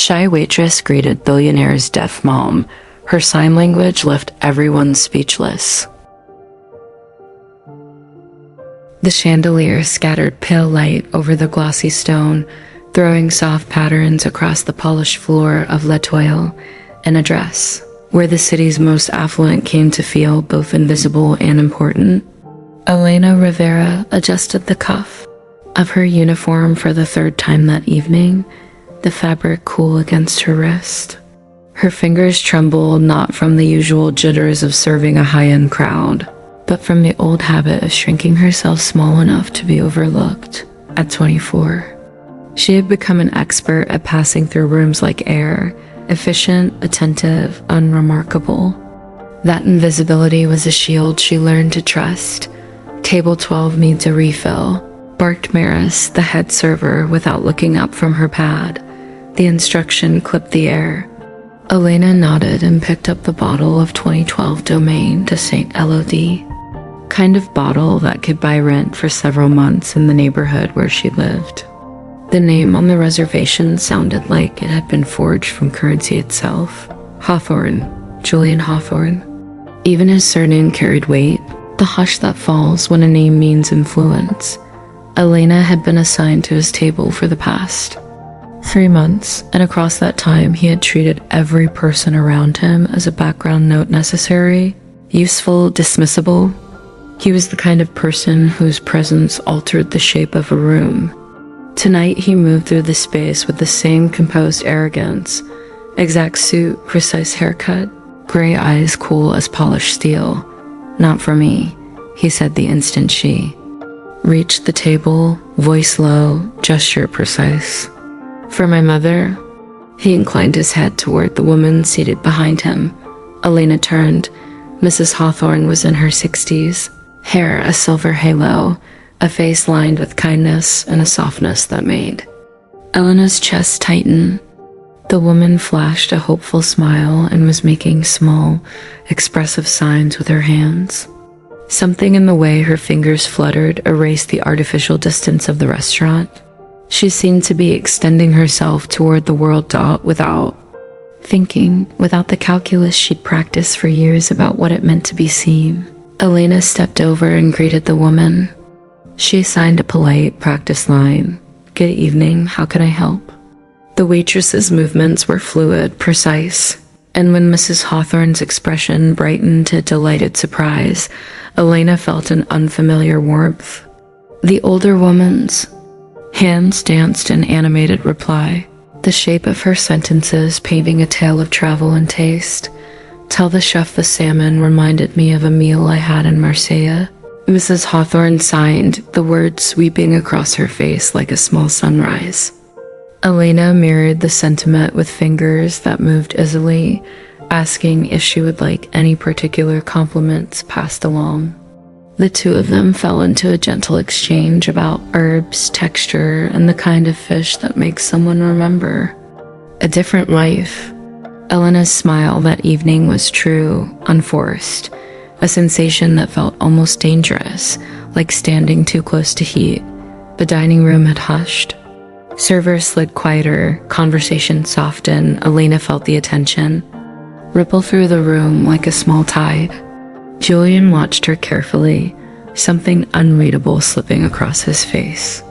shy waitress greeted Billionaire's deaf mom. Her sign language left everyone speechless. The chandelier scattered pale light over the glossy stone, throwing soft patterns across the polished floor of La Toile, an address where the city's most affluent came to feel both invisible and important. Elena Rivera adjusted the cuff of her uniform for the third time that evening, the fabric cool against her wrist. Her fingers trembled not from the usual jitters of serving a high-end crowd, but from the old habit of shrinking herself small enough to be overlooked. At 24, she had become an expert at passing through rooms like air, efficient, attentive, unremarkable. That invisibility was a shield she learned to trust. Table 12 needs a refill, barked Maris, the head server, without looking up from her pad. The instruction clipped the air. Elena nodded and picked up the bottle of 2012 Domaine de Saint Elodie. Kind of bottle that could buy rent for several months in the neighborhood where she lived. The name on the reservation sounded like it had been forged from currency itself. Hawthorne, Julian Hawthorne. Even his surname carried weight, the hush that falls when a name means influence. Elena had been assigned to his table for the past 3 months, and across that time he had treated every person around him as a background note necessary, useful, dismissible. He was the kind of person whose presence altered the shape of a room. Tonight he moved through the space with the same composed arrogance. Exact suit, precise haircut, gray eyes cool as polished steel. Not for me, he said the instant she reached the table, voice low, gesture precise. For my mother? He inclined his head toward the woman seated behind him. Elena turned. Mrs. Hawthorne was in her 60s, hair a silver halo, a face lined with kindness and a softness that made Elena's chest tighten. The woman flashed a hopeful smile and was making small, expressive signs with her hands. Something in the way her fingers fluttered erased the artificial distance of the restaurant. She seemed to be extending herself toward the world without thinking, without the calculus she'd practiced for years about what it meant to be seen. Elena stepped over and greeted the woman. She assigned a polite practice line. Good evening, how can I help? The waitress's movements were fluid, precise, and when Mrs. Hawthorne's expression brightened to delighted surprise, Elena felt an unfamiliar warmth. The older woman's hands danced in animated reply, the shape of her sentences painting a tale of travel and taste. Tell the chef the salmon reminded me of a meal I had in Marseille. Mrs. Hawthorne signed, the words sweeping across her face like a small sunrise. Elena mirrored the sentiment with fingers that moved easily, asking if she would like any particular compliments passed along. The two of them fell into a gentle exchange about herbs, texture, and the kind of fish that makes someone remember a different life. Elena's smile that evening was true, unforced, a sensation that felt almost dangerous, like standing too close to heat. The dining room had hushed. Servers slid quieter, conversation softened. Elena felt the attention ripple through the room like a small tide. Julian watched her carefully, something unreadable slipping across his face.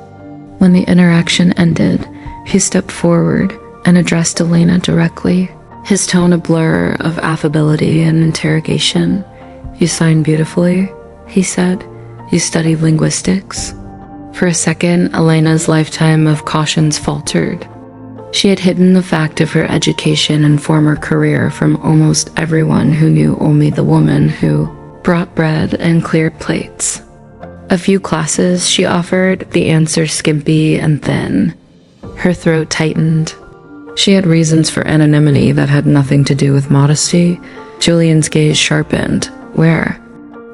When the interaction ended, he stepped forward and addressed Elena directly, his tone a blur of affability and interrogation. You sign beautifully, he said. You studied linguistics. For a second, Elena's lifetime of cautions faltered. She had hidden the fact of her education and former career from almost everyone who knew only the woman who brought bread and cleared plates. A few classes she offered, the answers skimpy and thin. Her throat tightened. She had reasons for anonymity that had nothing to do with modesty. Julian's gaze sharpened. Where?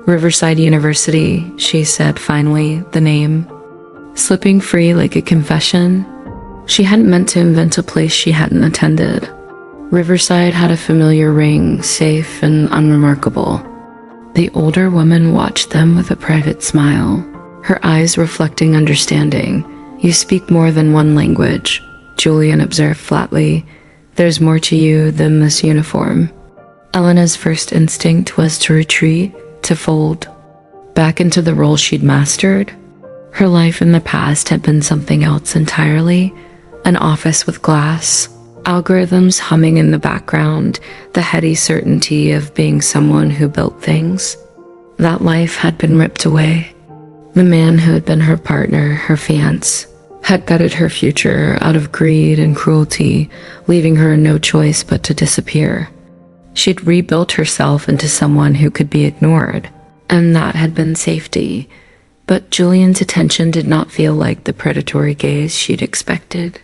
Riverside University, she said finally, the name slipping free like a confession. She hadn't meant to invent a place she hadn't attended. Riverside had a familiar ring, safe and unremarkable. The older woman watched them with a private smile, her eyes reflecting understanding. You speak more than one language, Julian observed flatly. There's more to you than this uniform. Elena's first instinct was to retreat, to fold, back into the role she'd mastered. Her life in the past had been something else entirely, an office with glass, algorithms humming in the background, the heady certainty of being someone who built things. That life had been ripped away. The man who had been her partner, her fiancé, had gutted her future out of greed and cruelty, leaving her no choice but to disappear. She'd rebuilt herself into someone who could be ignored, and that had been safety. But Julian's attention did not feel like the predatory gaze she'd expected.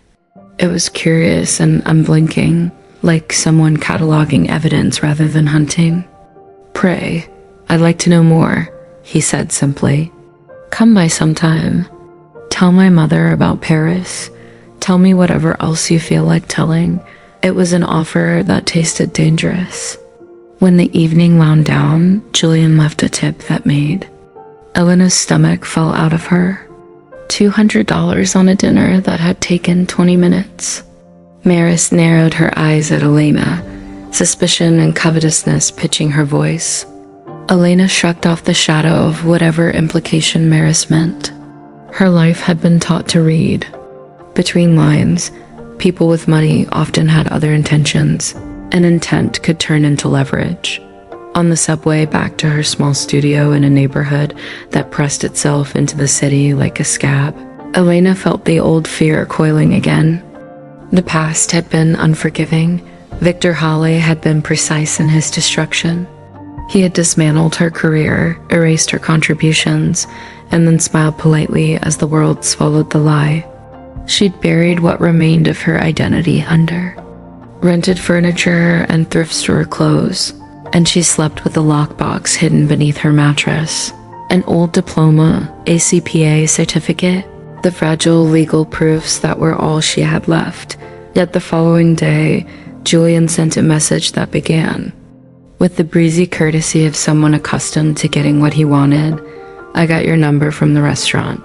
It was curious and unblinking, like someone cataloging evidence rather than hunting. "Pray, I'd like to know more," he said simply. "Come by sometime. Tell my mother about Paris. Tell me whatever else you feel like telling." It was an offer that tasted dangerous. When the evening wound down, Julian left a tip that made Elena's stomach fell out of her. $200 on a dinner that had taken 20 minutes. Maris narrowed her eyes at Elena, suspicion and covetousness pitching her voice. Elena shrugged off the shadow of whatever implication Maris meant. Her life had been taught to read. Between lines, people with money often had other intentions, and intent could turn into leverage. On the subway back to her small studio in a neighborhood that pressed itself into the city like a scab, Elena felt the old fear coiling again. The past had been unforgiving. Victor Hawley had been precise in his destruction. He had dismantled her career, erased her contributions, and then smiled politely as the world swallowed the lie. She'd buried what remained of her identity under rented furniture and thrift store clothes, and she slept with a lockbox hidden beneath her mattress. An old diploma, a CPA certificate, the fragile legal proofs that were all she had left. Yet the following day, Julian sent a message that began, with the breezy courtesy of someone accustomed to getting what he wanted. "I got your number from the restaurant.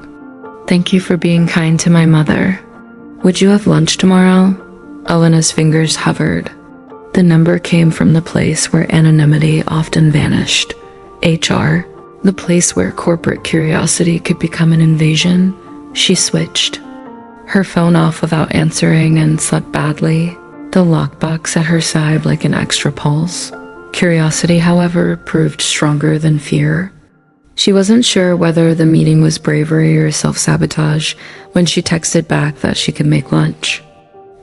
Thank you for being kind to my mother. Would you have lunch tomorrow?" Elena's fingers hovered. The number came from the place where anonymity often vanished. HR, the place where corporate curiosity could become an invasion. She switched, her phone off without answering, and slept badly, the lockbox at her side like an extra pulse. Curiosity, however, proved stronger than fear. She wasn't sure whether the meeting was bravery or self-sabotage when she texted back that she could make lunch.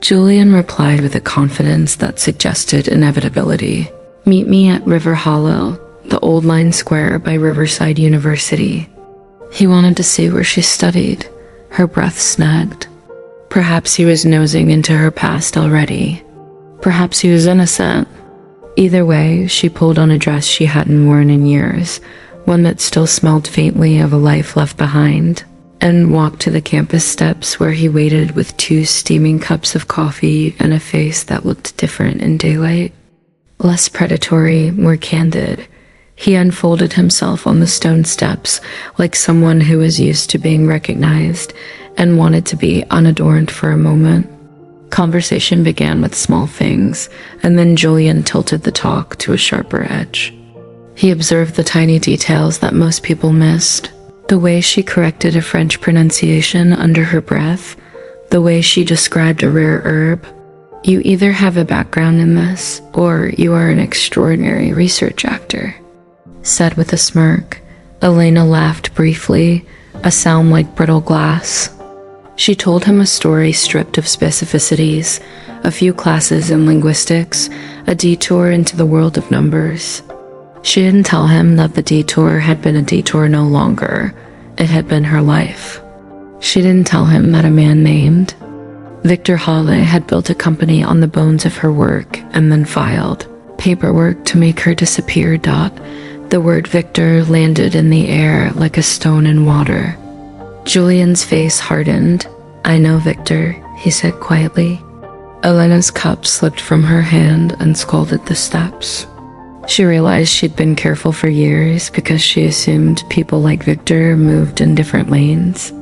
Julian replied with a confidence that suggested inevitability. "Meet me at River Hollow, the old line square by Riverside University." He wanted to see where she studied. Her breath snagged. Perhaps he was nosing into her past already. Perhaps he was innocent. Either way, she pulled on a dress she hadn't worn in years, one that still smelled faintly of a life left behind, and walked to the campus steps where he waited with 2 steaming cups of coffee and a face that looked different in daylight. Less predatory, more candid, he unfolded himself on the stone steps like someone who was used to being recognized and wanted to be unadorned for a moment. Conversation began with small things, and then Julian tilted the talk to a sharper edge. He observed the tiny details that most people missed. The way she corrected a French pronunciation under her breath, the way she described a rare herb. "You either have a background in this, or you are an extraordinary research actor," said with a smirk. Elena laughed briefly, a sound like brittle glass. She told him a story stripped of specificities, a few classes in linguistics, a detour into the world of numbers. She didn't tell him that the detour had been a detour no longer. It had been her life. She didn't tell him that a man named Victor Hawley had built a company on the bones of her work and then filed paperwork to make her disappear. The word Victor landed in the air like a stone in water. Julian's face hardened. "I know Victor," he said quietly. Elena's cup slipped from her hand and scalded the steps. She realized she'd been careful for years because she assumed people like Victor moved in different lanes.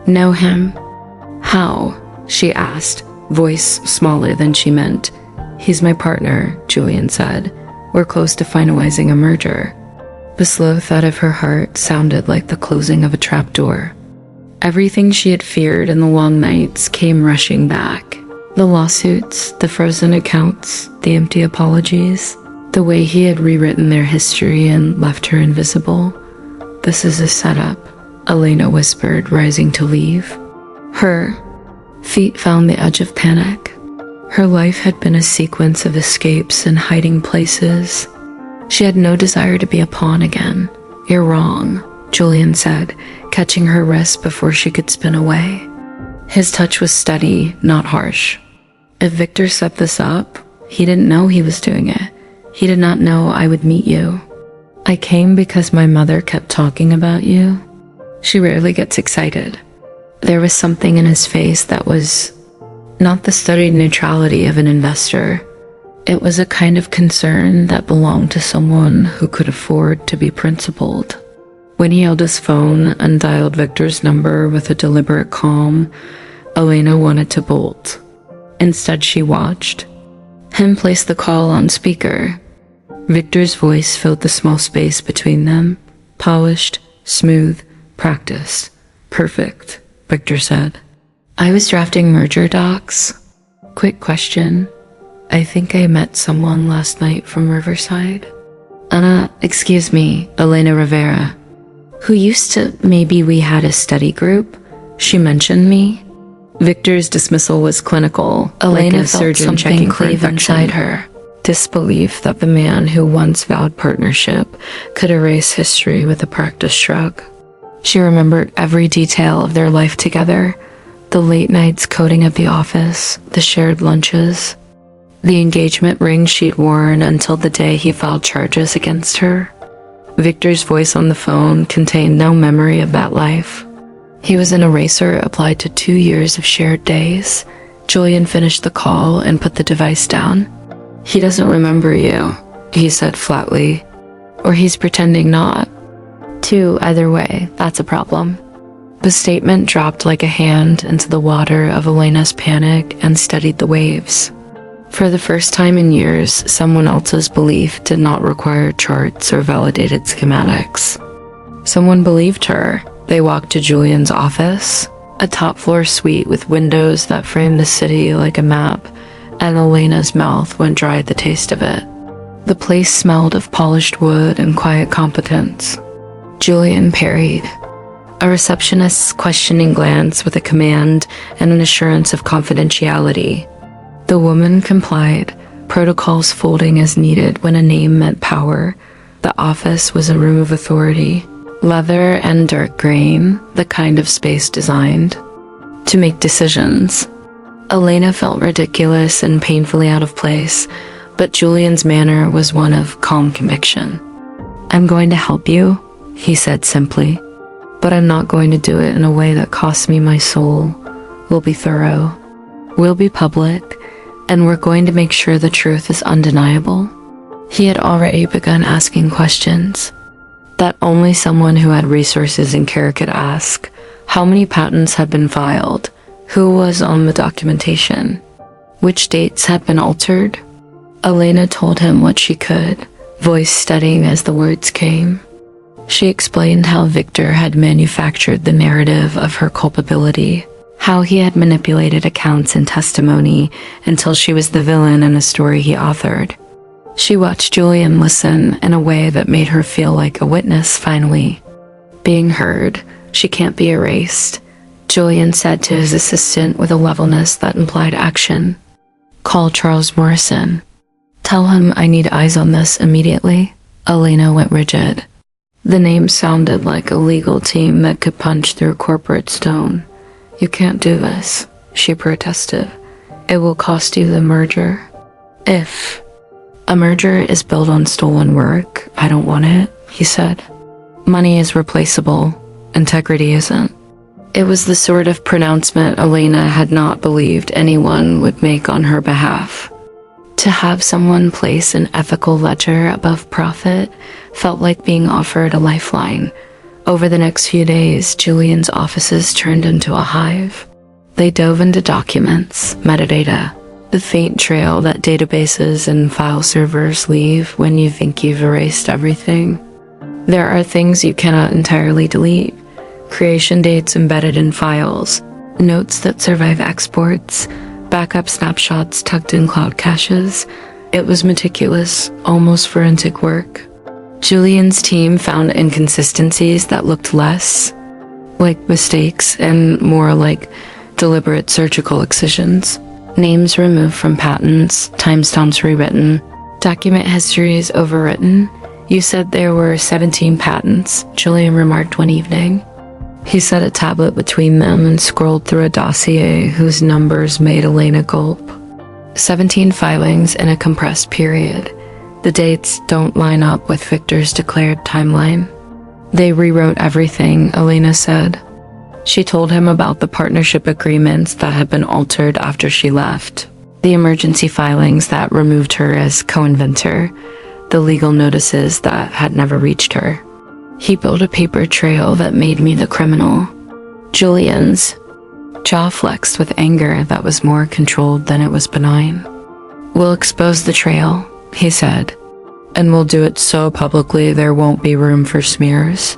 "Know him? How?" she asked, voice smaller than she meant. He's my partner, Julian said. We're close to finalizing a merger. The slow thud of her heart sounded like the closing of a trapdoor. Everything she had feared in the long nights came rushing back. The lawsuits, the frozen accounts, the empty apologies, the way he had rewritten their history and left her invisible. This is a setup, Elena whispered, rising to leave. Her feet found the edge of panic. Her life had been a sequence of escapes and hiding places. She had no desire to be a pawn again. You're wrong, Julian said, catching her wrist before she could spin away. His touch was steady, not harsh. If Victor set this up, he didn't know he was doing it. He did not know I would meet you. I came because my mother kept talking about you. She rarely gets excited. There was something in his face that was not the studied neutrality of an investor. It was a kind of concern that belonged to someone who could afford to be principled. When he held his phone and dialed Victor's number with a deliberate calm, Elena wanted to bolt. Instead, she watched him place the call on speaker. Victor's voice filled the small space between them. Polished, smooth, practiced. Perfect, Victor said. I was drafting merger docs. Quick question. I think I met someone last night from Riverside. Excuse me, Elena Rivera. Who used to, maybe we had a study group? She mentioned me. Victor's dismissal was clinical. Elena like felt something cleave inside her. Disbelief that the man who once vowed partnership could erase history with a practiced shrug. She remembered every detail of their life together. The late nights coding at the office, the shared lunches, the engagement ring she'd worn until the day he filed charges against her. Victor's voice on the phone contained no memory of that life. He was an eraser applied to 2 years of shared days. Julian finished the call and put the device down. He doesn't remember you, he said flatly. Or he's pretending not. Either way, that's a problem. The statement dropped like a hand into the water of Elena's panic and steadied the waves. For the first time in years, someone else's belief did not require charts or validated schematics. Someone believed her. They walked to Julian's office, a top-floor suite with windows that framed the city like a map, and Elena's mouth went dry at the taste of it. The place smelled of polished wood and quiet competence. Julian parried. A receptionist's questioning glance with a command and an assurance of confidentiality. The woman complied, protocols folding as needed when a name meant power. The office was a room of authority. Leather and dark green, the kind of space designed to make decisions. Elena felt ridiculous and painfully out of place, but Julian's manner was one of calm conviction. I'm going to help you, he said simply, but I'm not going to do it in a way that costs me my soul. We'll be thorough. We'll be public, and we're going to make sure the truth is undeniable. He had already begun asking questions that only someone who had resources and care could ask. How many patents had been filed? Who was on the documentation? Which dates had been altered? Elena told him what she could, voice steadying as the words came. She explained how Victor had manufactured the narrative of her culpability, how he had manipulated accounts and testimony until she was the villain in a story he authored. She watched Julian listen in a way that made her feel like a witness finally. Being heard, she can't be erased, Julian said to his assistant with a levelness that implied action. Call Charles Morrison. Tell him I need eyes on this immediately. Elena went rigid. The name sounded like a legal team that could punch through corporate stone. You can't do this, she protested. It will cost you the merger. If a merger is built on stolen work, I don't want it, he said. Money is replaceable. Integrity isn't. It was the sort of pronouncement Elena had not believed anyone would make on her behalf. To have someone place an ethical ledger above profit felt like being offered a lifeline. Over the next few days, Julian's offices turned into a hive. They dove into documents, metadata, The faint trail that databases and file servers leave when you think you've erased everything. There are things you cannot entirely delete. Creation dates embedded in files, notes that survive exports, backup snapshots tucked in cloud caches. It was meticulous, almost forensic work. Julian's team found inconsistencies that looked less like mistakes and more like deliberate surgical excisions. Names removed from patents, timestamps rewritten, document histories overwritten. You said there were 17 patents, Julian remarked one evening. He set a tablet between them and scrolled through a dossier whose numbers made Elena gulp. 17 filings in a compressed period. The dates don't line up with Victor's declared timeline. They rewrote everything, Elena said. She told him about the partnership agreements that had been altered after she left, the emergency filings that removed her as co-inventor, the legal notices that had never reached her. He built a paper trail that made me the criminal. Julian's jaw flexed with anger that was more controlled than it was benign. We'll expose the trail, he said, and we'll do it so publicly there won't be room for smears.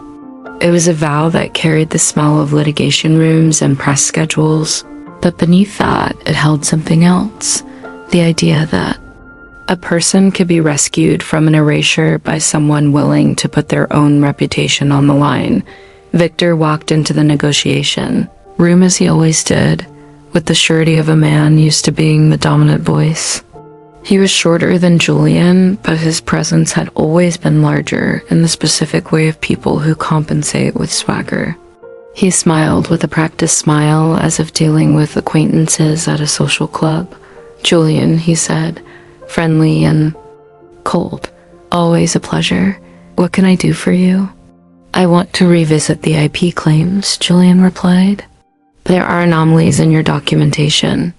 It was a vow that carried the smell of litigation rooms and press schedules, but beneath that, it held something else. The idea that a person could be rescued from an erasure by someone willing to put their own reputation on the line. Victor walked into the negotiation room as he always did, with the surety of a man used to being the dominant voice. He was shorter than Julian, but his presence had always been larger in the specific way of people who compensate with swagger. He smiled with a practiced smile as if dealing with acquaintances at a social club. Julian, he said, friendly and cold. Always a pleasure. What can I do for you? I want to revisit the IP claims, Julian replied. There are anomalies in your documentation.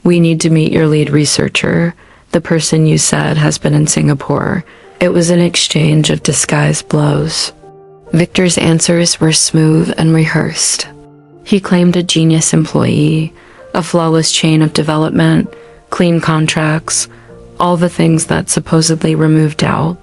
We need to meet your lead researcher, the person you said has been in Singapore. It was an exchange of disguised blows. Victor's answers were smooth and rehearsed. He claimed a genius employee, a flawless chain of development, clean contracts, all the things that supposedly removed doubt.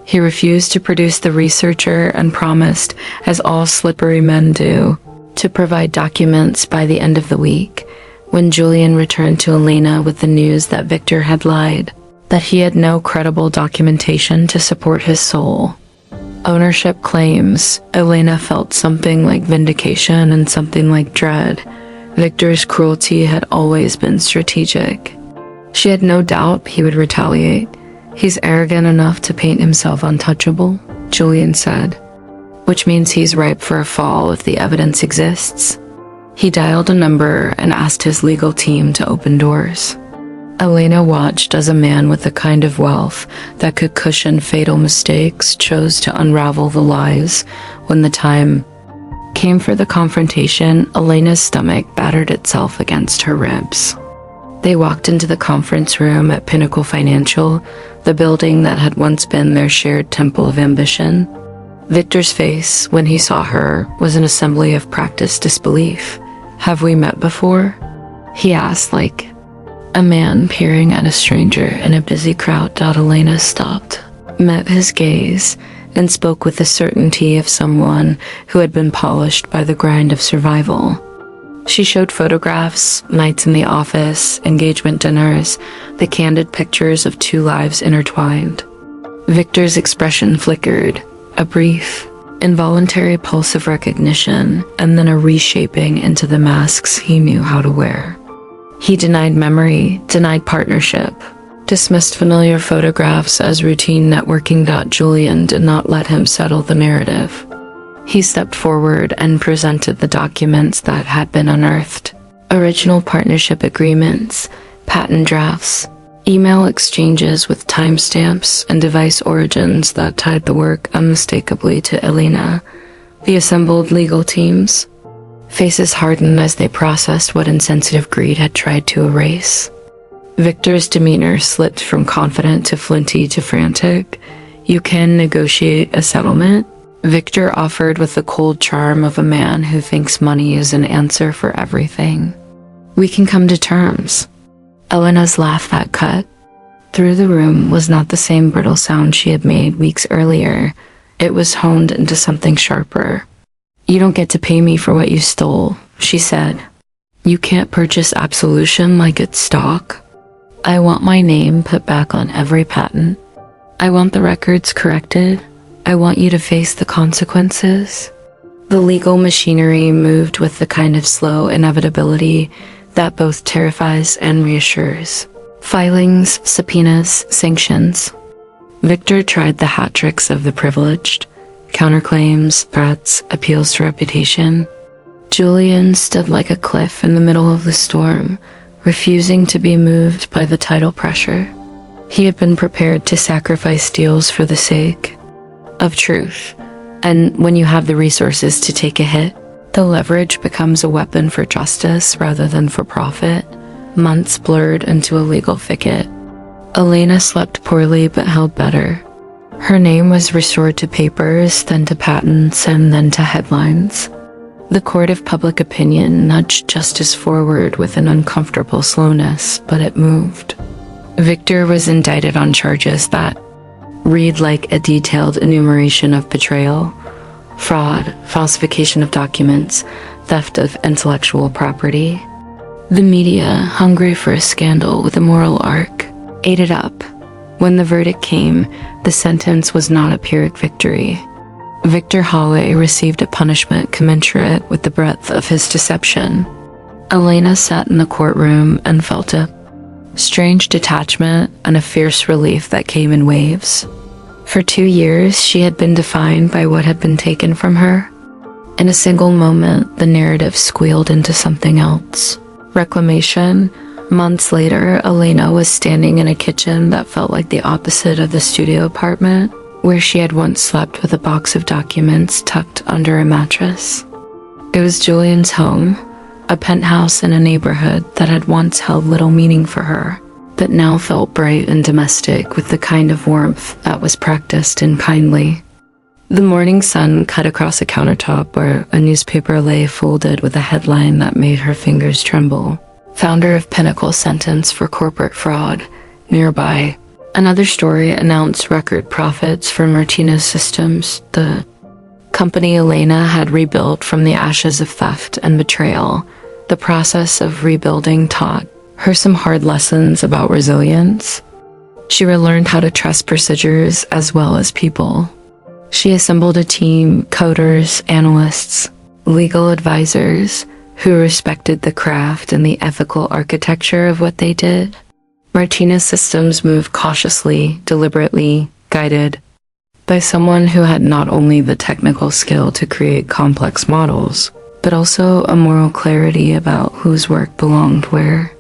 He refused to produce the researcher and promised, as all slippery men do, to provide documents by the end of the week. When Julian returned to Elena with the news that Victor had lied, that he had no credible documentation to support his sole ownership claims, Elena felt something like vindication and something like dread. Victor's cruelty had always been strategic. She had no doubt he would retaliate. He's arrogant enough to paint himself untouchable, Julian said, which means he's ripe for a fall if the evidence exists. He dialed a number and asked his legal team to open doors. Elena watched as a man with the kind of wealth that could cushion fatal mistakes chose to unravel the lies. When the time came for the confrontation, Elena's stomach battered itself against her ribs. They walked into the conference room at Pinnacle Financial, the building that had once been their shared temple of ambition. Victor's face, when he saw her, was an assembly of practiced disbelief. Have we met before? He asked, like a man peering at a stranger in a busy crowd. Elena stopped, met his gaze, and spoke with the certainty of someone who had been polished by the grind of survival. She showed photographs, nights in the office, engagement dinners, the candid pictures of two lives intertwined. Victor's expression flickered, a brief, involuntary pulse of recognition, and then a reshaping into the masks he knew how to wear. He denied memory, denied partnership, dismissed familiar photographs as routine networking. Julian did not let him settle the narrative. He stepped forward and presented the documents that had been unearthed. Original partnership agreements, patent drafts, email exchanges with timestamps and device origins that tied the work unmistakably to Elena. The assembled legal teams, faces hardened as they processed what insensitive greed had tried to erase. Victor's demeanor slipped from confident to flinty to frantic. You can negotiate a settlement, Victor offered with the cold charm of a man who thinks money is an answer for everything. We can come to terms. Elena's laugh that cut through the room was not the same brittle sound she had made weeks earlier. It was honed into something sharper. "You don't get to pay me for what you stole," she said. "You can't purchase absolution like it's stock. I want my name put back on every patent. I want the records corrected. I want you to face the consequences." The legal machinery moved with the kind of slow inevitability that both terrifies and reassures. Filings, subpoenas, sanctions. Victor tried the hat tricks of the privileged: counterclaims, threats, appeals to reputation. Julian stood like a cliff in the middle of the storm, refusing to be moved by the tidal pressure. He had been prepared to sacrifice deals for the sake of truth, and when you have the resources to take a hit, the leverage becomes a weapon for justice rather than for profit. Months blurred into a legal thicket. Elena slept poorly but held better. Her name was restored to papers, then to patents, and then to headlines. The court of public opinion nudged justice forward with an uncomfortable slowness, but it moved. Victor was indicted on charges that read like a detailed enumeration of betrayal, fraud, falsification of documents, theft of intellectual property. The media, hungry for a scandal with a moral arc, ate it up. When the verdict came, the sentence was not a Pyrrhic victory. Victor Holloway received a punishment commensurate with the breadth of his deception. Elena sat in the courtroom and felt a strange detachment and a fierce relief that came in waves. For 2 years, she had been defined by what had been taken from her. In a single moment, the narrative squealed into something else. Reclamation. Months later, Elena was standing in a kitchen that felt like the opposite of the studio apartment, where she had once slept with a box of documents tucked under a mattress. It was Julian's home, a penthouse in a neighborhood that had once held little meaning for her, but now felt bright and domestic with the kind of warmth that was practiced and kindly. The morning sun cut across a countertop where a newspaper lay folded with a headline that made her fingers tremble. "Founder of Pinnacle sentenced for corporate fraud." Nearby, another story announced record profits for Martinez Systems, the company Elena had rebuilt from the ashes of theft and betrayal. The process of rebuilding taught her some hard lessons about resilience. She relearned how to trust procedures as well as people. She assembled a team, coders, analysts, legal advisors, who respected the craft and the ethical architecture of what they did. Martinez Systems moved cautiously, deliberately, guided by someone who had not only the technical skill to create complex models, but also a moral clarity about whose work belonged where.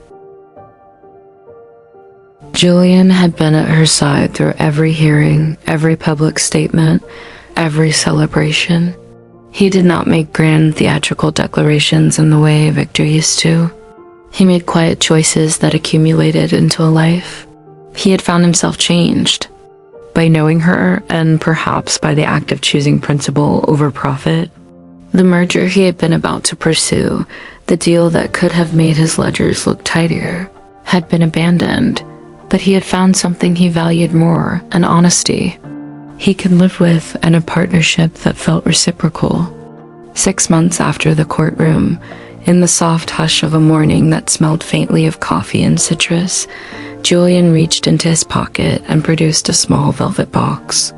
Julian had been at her side through every hearing, every public statement, every celebration. He did not make grand theatrical declarations in the way Victor used to. He made quiet choices that accumulated into a life. He had found himself changed by knowing her, and perhaps by the act of choosing principle over profit. The merger he had been about to pursue, the deal that could have made his ledgers look tidier, had been abandoned. But he had found something he valued more, an honesty he could live with, and a partnership that felt reciprocal. 6 months after the courtroom, in the soft hush of a morning that smelled faintly of coffee and citrus, Julian reached into his pocket and produced a small velvet box.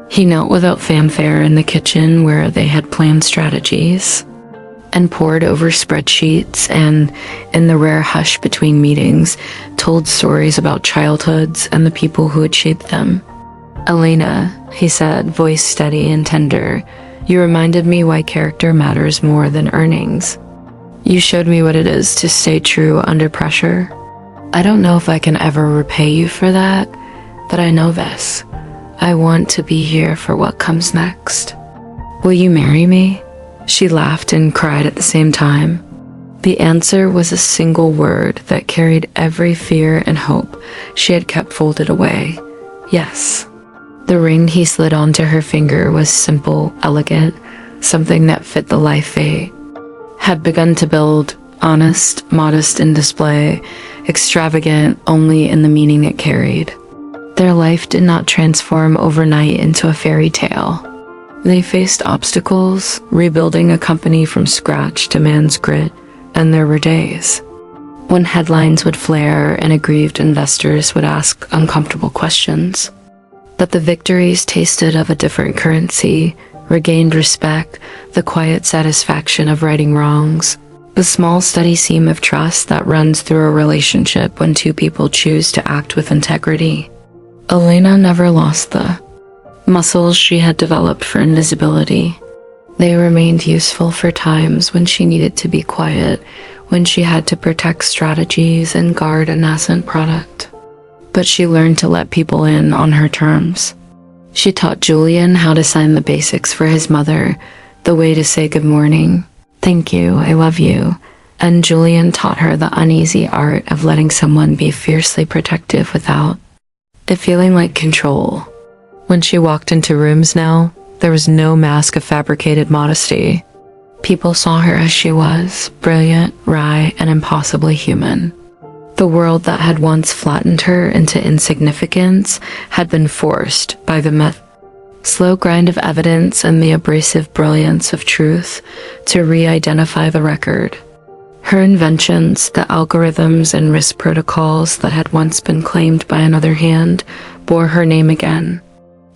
He knelt without fanfare in the kitchen where they had planned strategies, and pored over spreadsheets and, in the rare hush between meetings, told stories about childhoods and the people who had shaped them. "Elena," he said, voice steady and tender, "you reminded me why character matters more than earnings. You showed me what it is to stay true under pressure. I don't know if I can ever repay you for that, but I know this. I want to be here for what comes next. Will you marry me?" She laughed and cried at the same time. The answer was a single word that carried every fear and hope she had kept folded away. Yes. The ring he slid onto her finger was simple, elegant, something that fit the life they had begun to build, honest, modest in display. extravagant only in the meaning it carried. Their life did not transform overnight into a fairy tale. They faced obstacles, rebuilding a company from scratch demands grit, and there were days when headlines would flare and aggrieved investors would ask uncomfortable questions. But the victories tasted of a different currency, regained respect, the quiet satisfaction of righting wrongs, the small steady seam of trust that runs through a relationship when two people choose to act with integrity. Elena never lost the muscles she had developed for invisibility. They remained useful for times when she needed to be quiet, when she had to protect strategies and guard a nascent product. But she learned to let people in on her terms. She taught Julian how to sign the basics for his mother, the way to say good morning, thank you, I love you, and Julian taught her the uneasy art of letting someone be fiercely protective without it feeling like control. When she walked into rooms now, there was no mask of fabricated modesty. People saw her as she was, brilliant, wry, and impossibly human. The world that had once flattened her into insignificance had been forced by the slow grind of evidence and the abrasive brilliance of truth to re-identify the record. Her inventions, the algorithms and risk protocols that had once been claimed by another hand, bore her name again.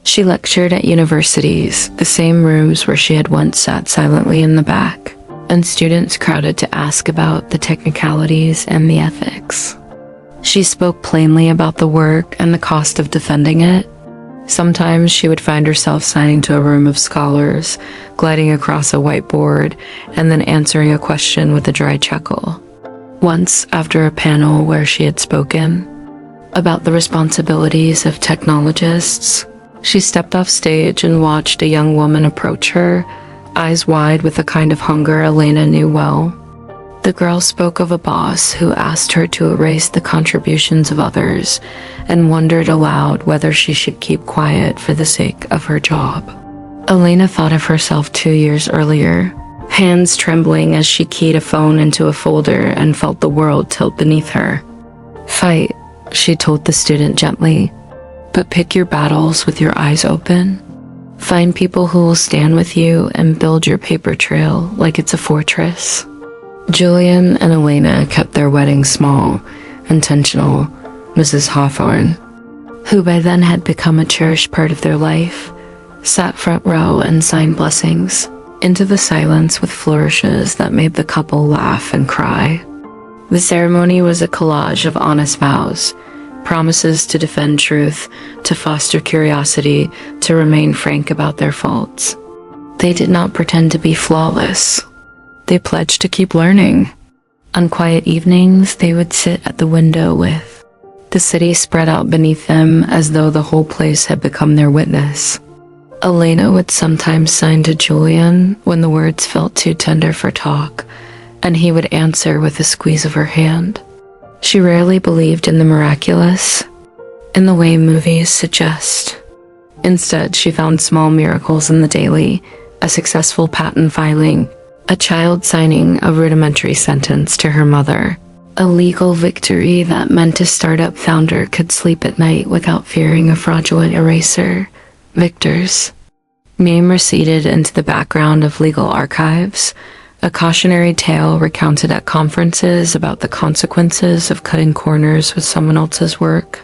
She lectured at universities, the same rooms where she had once sat silently in the back, and students crowded to ask about the technicalities and the ethics. She spoke plainly about the work and the cost of defending it. Sometimes she would find herself signing to a room of scholars, gliding across a whiteboard, and then answering a question with a dry chuckle. Once, after a panel where she had spoken about the responsibilities of technologists, she stepped off stage and watched a young woman approach her, eyes wide with the kind of hunger Elena knew well. The girl spoke of a boss who asked her to erase the contributions of others and wondered aloud whether she should keep quiet for the sake of her job. Elena thought of herself 2 years earlier, hands trembling as she keyed a phone into a folder and felt the world tilt beneath her. Fight, she told the student gently, but pick your battles with your eyes open. Find people who will stand with you and build your paper trail like it's a fortress. Julian and Elena kept their wedding small, intentional. Mrs. Hawthorne, who by then had become a cherished part of their life, sat front row and signed blessings into the silence with flourishes that made the couple laugh and cry. The ceremony was a collage of honest vows, promises to defend truth, to foster curiosity, to remain frank about their faults. They did not pretend to be flawless. They pledged to keep learning. On quiet evenings, they would sit at the window with the city spread out beneath them as though the whole place had become their witness. Elena would sometimes sign to Julian when the words felt too tender for talk, and he would answer with a squeeze of her hand. She rarely believed in the miraculous, in the way movies suggest. Instead, she found small miracles in the daily, a successful patent filing, a child signing a rudimentary sentence to her mother, a legal victory that meant a startup founder could sleep at night without fearing a fraudulent eraser. Victor's name receded into the background of legal archives, a cautionary tale recounted at conferences about the consequences of cutting corners with someone else's work.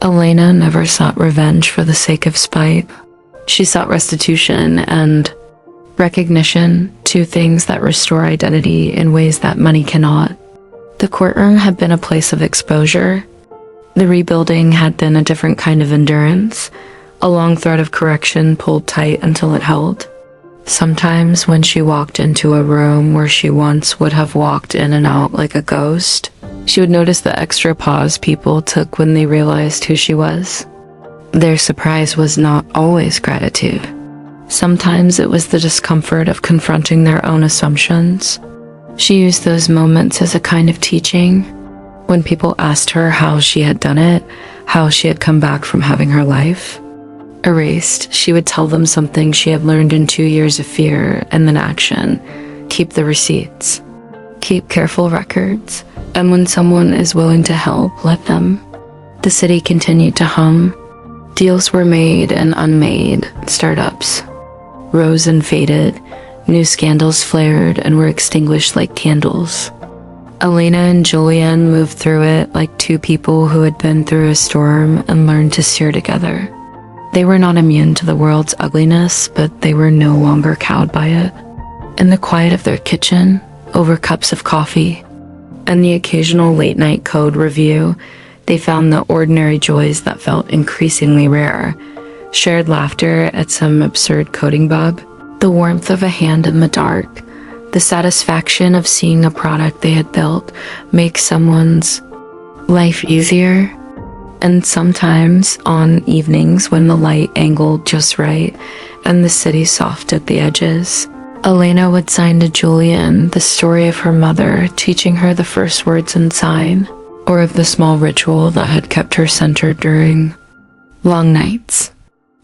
Elena never sought revenge for the sake of spite. She sought restitution and recognition, two things that restore identity in ways that money cannot. The courtroom had been a place of exposure. The rebuilding had been a different kind of endurance, a long thread of correction pulled tight until it held. Sometimes when she walked into a room where she once would have walked in and out like a ghost, she would notice the extra pause people took when they realized who she was. Their surprise was not always gratitude. Sometimes it was the discomfort of confronting their own assumptions. She used those moments as a kind of teaching. When people asked her how she had done it, how she had come back from having her life erased, she would tell them something she had learned in 2 years of fear and then action. Keep the receipts. Keep careful records. And when someone is willing to help, let them. The city continued to hum. Deals were made and unmade, startups rose and faded, new scandals flared and were extinguished like candles. Elena and Julian moved through it like two people who had been through a storm and learned to steer together. They were not immune to the world's ugliness, but they were no longer cowed by it. In the quiet of their kitchen, over cups of coffee, and the occasional late-night code review, they found the ordinary joys that felt increasingly rare. Shared laughter at some absurd coding bug, the warmth of a hand in the dark, the satisfaction of seeing a product they had built make someone's life easier. And sometimes, on evenings when the light angled just right and the city soft at the edges, Elena would sign to Julian the story of her mother teaching her the first words in sign, or of the small ritual that had kept her centered during long nights.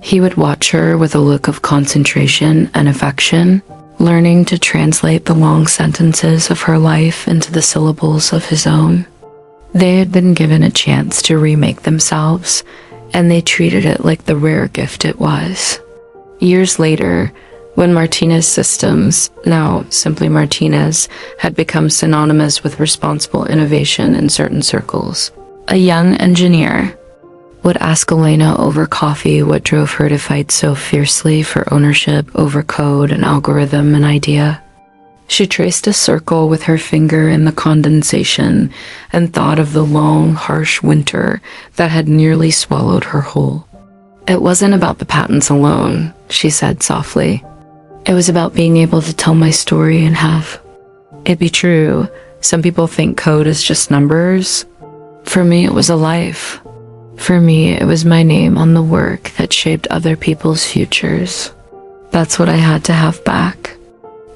He would watch her with a look of concentration and affection, learning to translate the long sentences of her life into the syllables of his own. They had been given a chance to remake themselves, and they treated it like the rare gift it was. Years later, when Martinez Systems, now simply Martinez, had become synonymous with responsible innovation in certain circles, a young engineer would ask Elena over coffee what drove her to fight so fiercely for ownership over code and algorithm and idea. She traced a circle with her finger in the condensation and thought of the long, harsh winter that had nearly swallowed her whole. It wasn't about the patents alone, she said softly. It was about being able to tell my story and have it be true. Some people think code is just numbers. For me, it was a life. For me, it was my name on the work that shaped other people's futures. That's what I had to have back.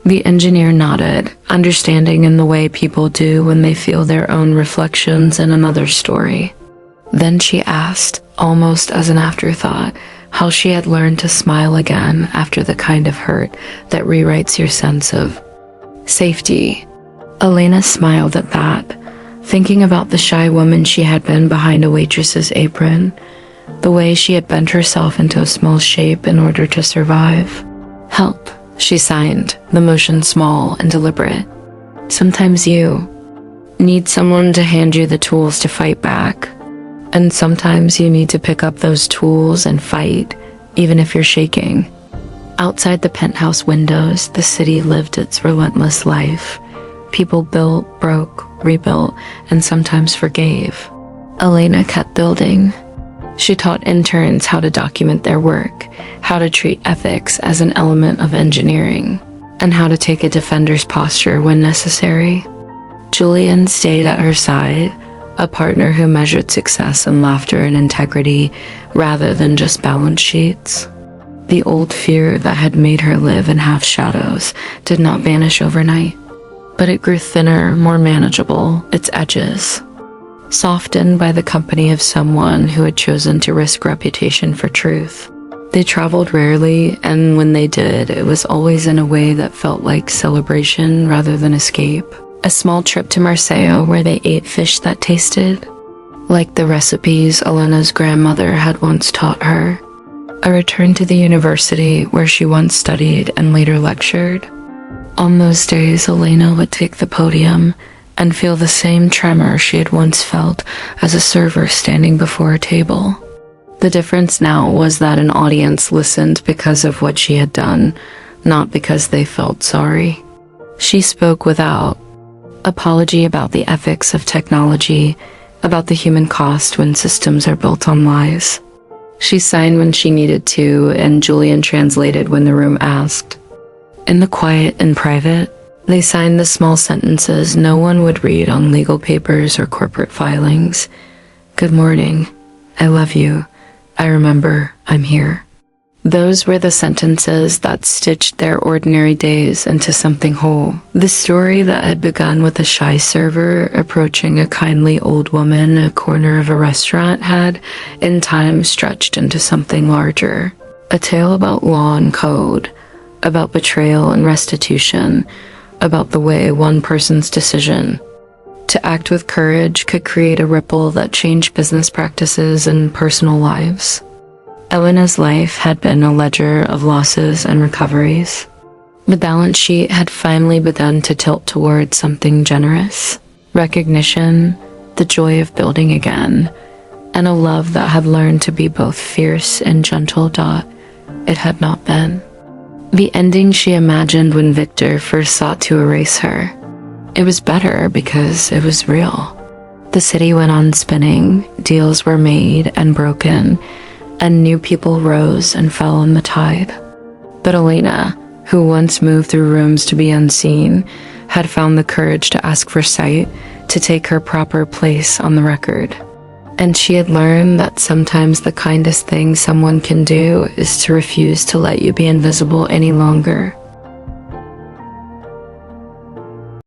The engineer nodded, understanding in the way people do when they feel their own reflections in another's story. Then she asked, almost as an afterthought, how she had learned to smile again after the kind of hurt that rewrites your sense of safety. Elena smiled at that, thinking about the shy woman she had been behind a waitress's apron, the way she had bent herself into a small shape in order to survive. Help, she signed, the motion small and deliberate. Sometimes you need someone to hand you the tools to fight back, and sometimes you need to pick up those tools and fight, even if you're shaking. Outside the penthouse windows, the city lived its relentless life. People built, broke, rebuilt, and sometimes forgave. Elena kept building. She taught interns how to document their work, how to treat ethics as an element of engineering, and how to take a defender's posture when necessary. Julian stayed at her side, a partner who measured success in laughter and integrity rather than just balance sheets. The old fear that had made her live in half shadows did not vanish overnight, but it grew thinner, more manageable, its edges softened by the company of someone who had chosen to risk reputation for truth. They traveled rarely, and when they did, it was always in a way that felt like celebration rather than escape. A small trip to Marseille where they ate fish that tasted like the recipes Elena's grandmother had once taught her. A return to the university where she once studied and later lectured. On those days, Elena would take the podium and feel the same tremor she had once felt as a server standing before a table. The difference now was that an audience listened because of what she had done, not because they felt sorry. She spoke without apology about the ethics of technology, about the human cost when systems are built on lies. She signed when she needed to, and Julian translated when the room asked. In the quiet and private, they signed the small sentences no one would read on legal papers or corporate filings. Good morning. I love you. I remember. I'm here. Those were the sentences that stitched their ordinary days into something whole. The story that had begun with a shy server approaching a kindly old woman in a corner of a restaurant had, in time, stretched into something larger. A tale about law and code, about betrayal and restitution, about the way one person's decision To act with courage could create a ripple that changed business practices and personal lives. Elena's life had been a ledger of losses and recoveries. The balance sheet had finally begun to tilt towards something generous: recognition, the joy of building again, and a love that had learned to be both fierce and gentle. It had not been the ending she imagined when Victor first sought to erase her. It was better because it was real. The city went on spinning, deals were made and broken, and new people rose and fell on the tide. But Elena, who once moved through rooms to be unseen, had found the courage to ask for sight, to take her proper place on the record. And she had learned that sometimes the kindest thing someone can do is to refuse to let you be invisible any longer.